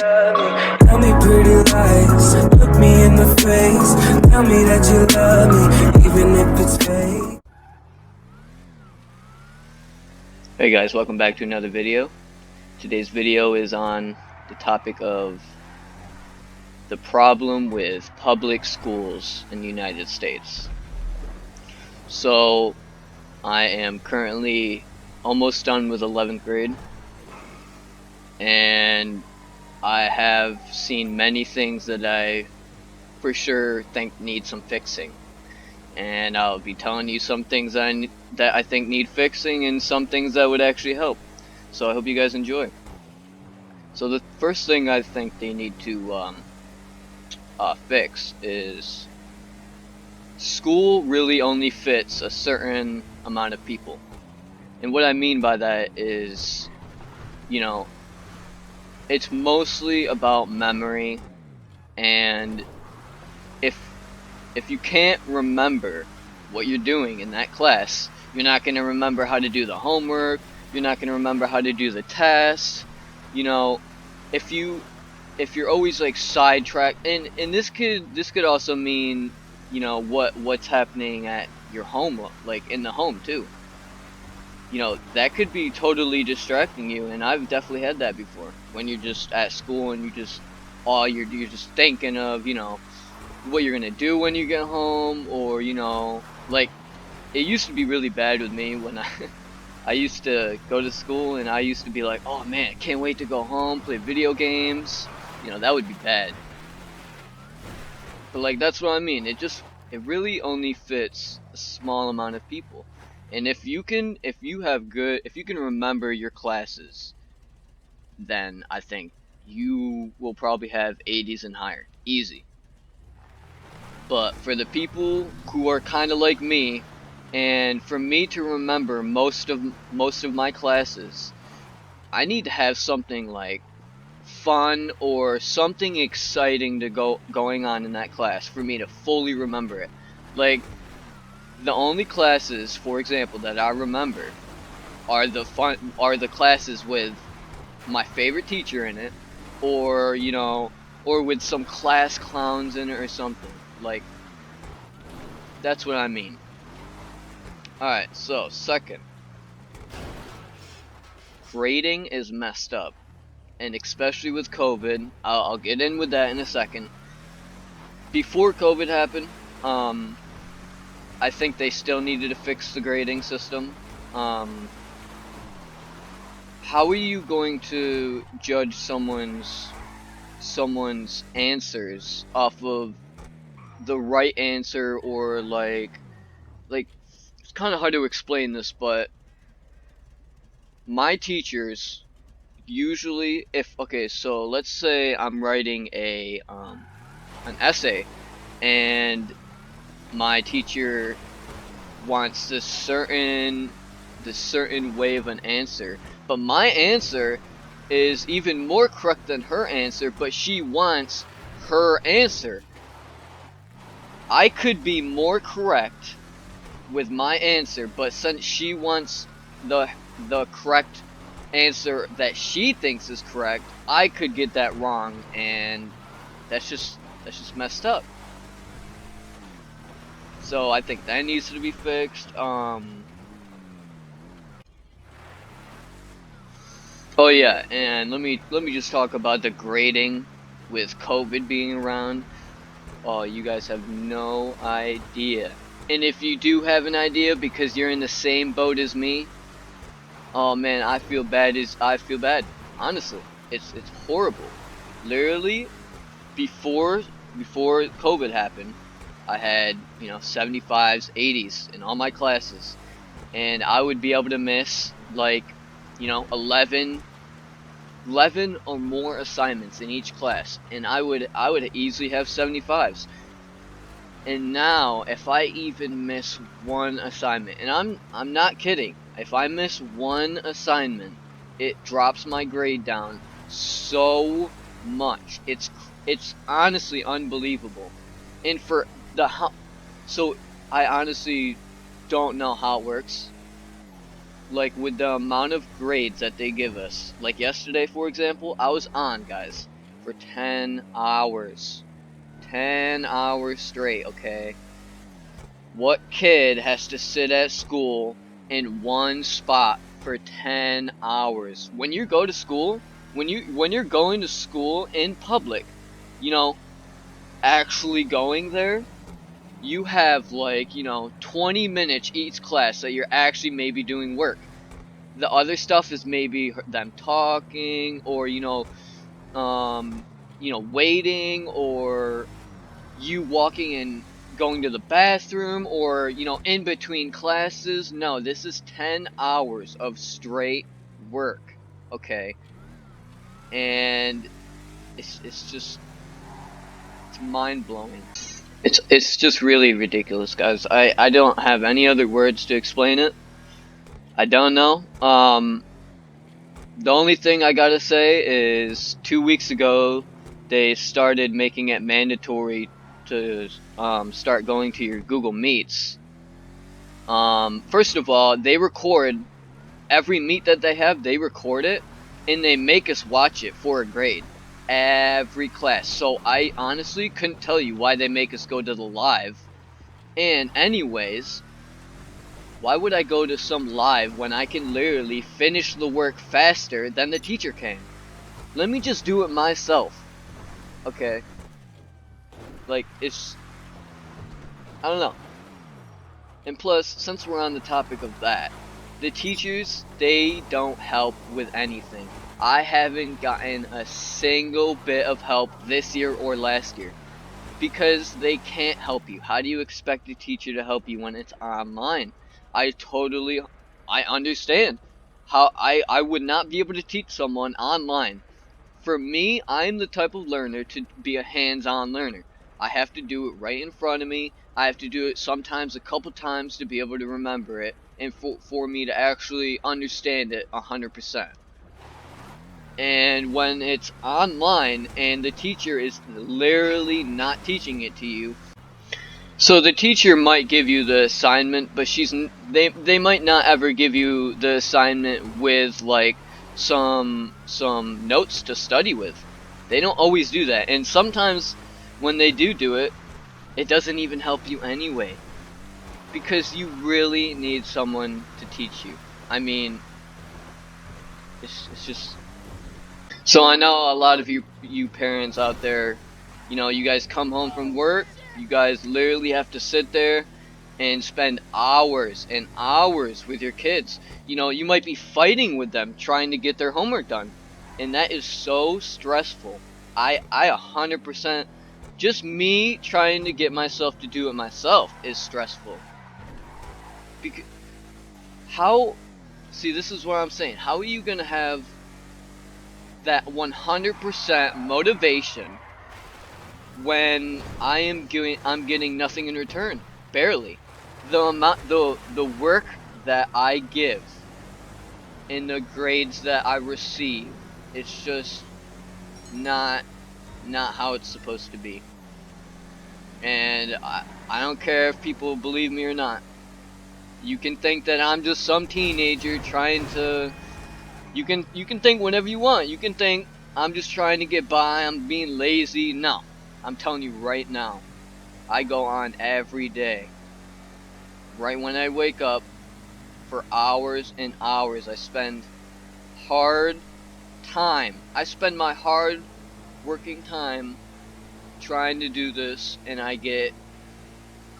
love me. Tell me pretty lies, look me in the face. Tell me that you love me, even if it's fake. Hey guys, welcome back to another video. Today's video is on the topic of the problem with public schools in the United States. So, I am currently almost done with 11th grade, and I have seen many things that I for sure think need some fixing. And I'll be telling you some things that I think need fixing and some things that would actually help. So I hope you guys enjoy. So the first thing I think they need to fix is school really only fits a certain amount of people. And what I mean by that is, you know, it's mostly about memory, and if you can't remember what you're doing in that class, you're not going to remember how to do the homework, you're not going to remember how to do the tests. You know, if you're always like sidetracked, and this could also mean, you know, what's happening at your home, like in the home too. You know, that could be totally distracting you, and I've definitely had that before. When you're just at school and you're just thinking of, you know, what you're gonna do when you get home, or, you know, like, it used to be really bad with me when I used to go to school, and I used to be like, oh man, I can't wait to go home, play video games. You know, that would be bad. But like, that's what I mean. It really only fits a small amount of people. And if you can remember your classes, then I think you will probably have 80s and higher, easy. But for the people who are kind of like me, and for me to remember most of my classes, I need to have something like fun or something exciting to going on in that class for me to fully remember it. Like, the only classes, for example, that I remember are the classes with my favorite teacher in it, or, you know, or with some class clowns in it or something. Like, that's what I mean. Alright, so second, grading is messed up, and especially with COVID. I'll get in with that in a second. Before COVID happened, I think they still needed to fix the grading system. How are you going to judge someone's answers off of the right answer, or like it's kind of hard to explain this, but my teachers usually, so let's say I'm writing an essay, and my teacher wants this certain way of an answer, but my answer is even more correct than her answer, but she wants her answer. I could be more correct with my answer, but since she wants the correct answer that she thinks is correct, I could get that wrong, and that's just messed up. So I think that needs to be fixed. Oh yeah, and let me just talk about the grading with COVID being around. Oh, you guys have no idea. And if you do have an idea because you're in the same boat as me, oh man, I feel bad. Honestly, it's horrible. Literally, before COVID happened, I had, you know, 75s, 80s in all my classes, and I would be able to miss, like, you know, 11 or more assignments in each class, and I would easily have 75s. And now, if I even miss one assignment, and I'm not kidding, if I miss one assignment, it drops my grade down so much. It's honestly unbelievable. And for so I honestly don't know how it works. Like, with the amount of grades that they give us. Like yesterday, for example, I was on, guys. for 10 hours. 10 hours straight, okay? What kid has to sit at school in one spot for 10 hours? When you go to school, when you're going to school in public, you know, actually going there, you have like, 20 minutes each class that you're actually maybe doing work. The other stuff is maybe them talking, or waiting, or you walking and going to the bathroom, or in between classes. No, this is 10 hours of straight work, okay? And it's just, it's mind-blowing. It's just really ridiculous, guys. I don't have any other words to explain it. I don't know. The only thing I gotta say is 2 weeks ago they started making it mandatory to start going to your Google Meets. First of all, they record every meet that they have. They record it and they make us watch it for a grade. Every class. So I honestly couldn't tell you why they make us go to the live. And anyways, why would I go to some live when I can literally finish the work faster than the teacher can? Let me just do it myself. Okay. Like, I don't know. And plus, since we're on the topic of that, the teachers, they don't help with anything. I haven't gotten a single bit of help this year or last year. Because they can't help you. How do you expect a teacher to help you when it's online? I understand how I would not be able to teach someone online. For me, I'm the type of learner to be a hands-on learner. I have to do it right in front of me. I have to do it sometimes a couple times to be able to remember it, and for me to actually understand it 100%. And when it's online and the teacher is literally not teaching it to you, so the teacher might give you the assignment, but they might not ever give you the assignment with like some notes to study with. They don't always do that, and sometimes when they do it, it doesn't even help you anyway, because you really need someone to teach you. I mean, it's just. So I know a lot of you parents out there, you guys come home from work, you guys literally have to sit there and spend hours and hours with your kids. You might be fighting with them trying to get their homework done. And that is so stressful. I 100%, just me trying to get myself to do it myself is stressful. Because see, this is what I'm saying. How are you going to have that 100% motivation when I'm getting nothing in return? Barely. The work that I give and the grades that I receive, it's just not how it's supposed to be. And I don't care if people believe me or not. You can think that I'm just some teenager trying to. You can think whatever you want. You can think I'm just trying to get by, I'm being lazy. No. I'm telling you right now. I go on every day. Right when I wake up, for hours and hours, I spend hard time. I spend my hard working time trying to do this, and I get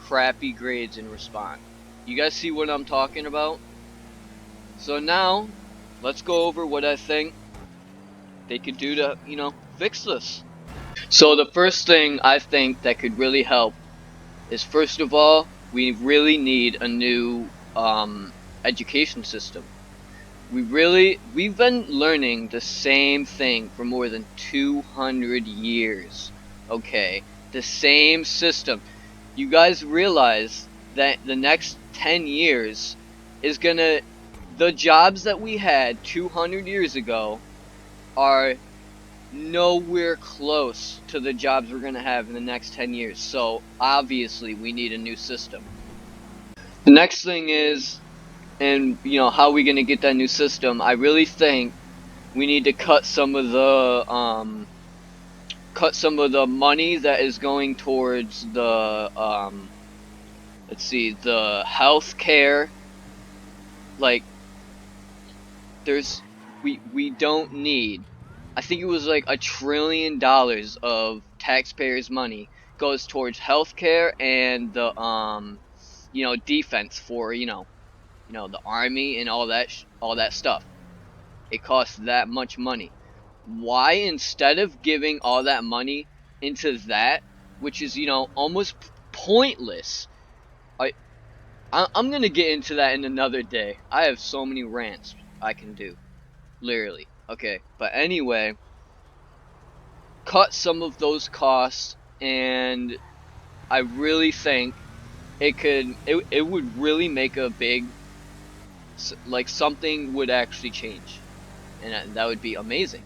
crappy grades in response. You guys see what I'm talking about? So now, let's go over what I think they could do to, fix this. So the first thing I think that could really help is, first of all, we really need a new education system. We've been learning the same thing for more than 200 years. Okay, the same system. You guys realize that the next 10 years is the jobs that we had 200 years ago are nowhere close to the jobs we're going to have in the next 10 years. So obviously we need a new system. The next thing is, and how are we going to get that new system? I really think we need to cut some of the cut some of the money that is going towards the let's see, the health care. Like, we don't need, I think it was like $1 trillion of taxpayers' money goes towards healthcare and the defense for the army and all that stuff. It costs that much money. Why, instead of giving all that money into that, which is almost pointless? I I'm gonna get into that in another day. I have so many rants I can do, literally. Okay, but anyway, cut some of those costs, and I really think it would really make a big, like, something would actually change, and that would be amazing.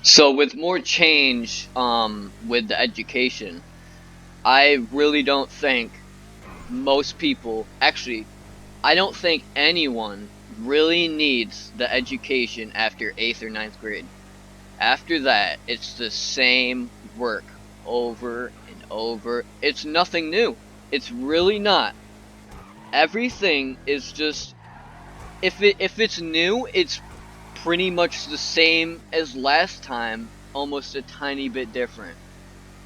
So with more change with the education, I really don't think most people, actually, I don't think anyone really needs the education after 8th or ninth grade. After that, it's the same work over and over. It's nothing new. It's really not. Everything is just, if it's new, it's pretty much the same as last time, almost a tiny bit different.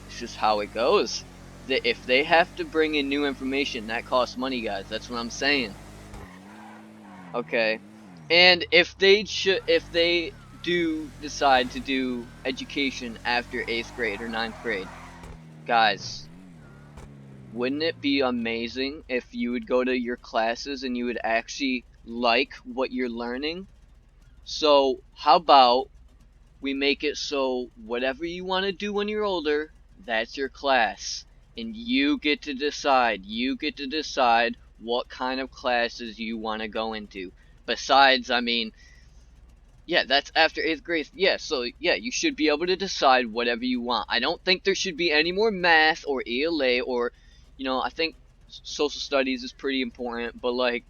It's just how it goes. If they have to bring in new information, that costs money, guys. That's what I'm saying. Okay. And if they do decide to do education after 8th grade or ninth grade, guys, wouldn't it be amazing if you would go to your classes and you would actually like what you're learning? So, how about we make it so whatever you want to do when you're older, that's your class. And you get to decide. You get to decide what kind of classes you want to go into. Besides, I mean, yeah, that's after 8th grade. Yeah, so yeah, you should be able to decide whatever you want. I don't think there should be any more math or ELA or, I think social studies is pretty important, but like,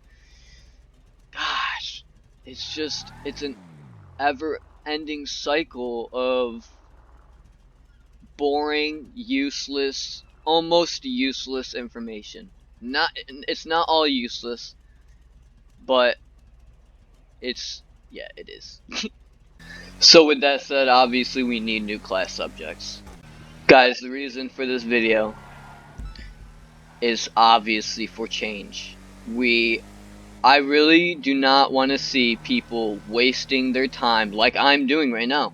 gosh, it's an ever ending cycle of boring, useless, almost useless information. It's not all useless, but yeah, it is. So with that said, obviously we need new class subjects. Guys, the reason for this video is obviously for change. I really do not want to see people wasting their time like I'm doing right now.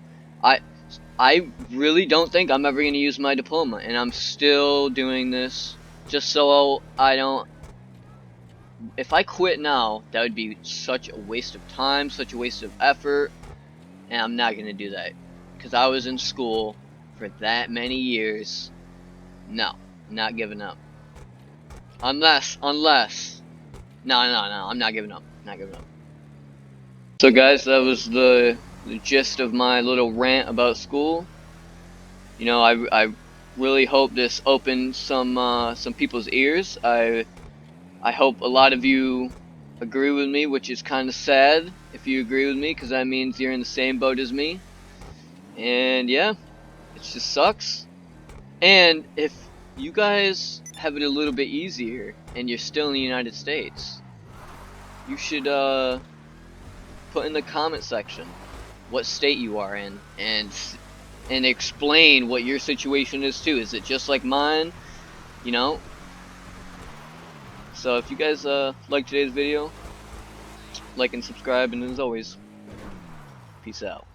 I really don't think I'm ever going to use my diploma, and I'm still doing this just so I don't. If I quit now, that would be such a waste of time, such a waste of effort, and I'm not going to do that. Because I was in school for that many years. No, not giving up. Unless. No, I'm not giving up. Not giving up. So guys, that was the gist of my little rant about school. I really hope this opened some people's ears. I hope a lot of you agree with me, which is kind of sad if you agree with me, because that means you're in the same boat as me. And yeah, it just sucks. And if you guys have it a little bit easier and you're still in the United States, you should put in the comment section what state you are in and explain what your situation is too. Is it just like mine? So if you guys like today's video, like and subscribe, and as always, peace out.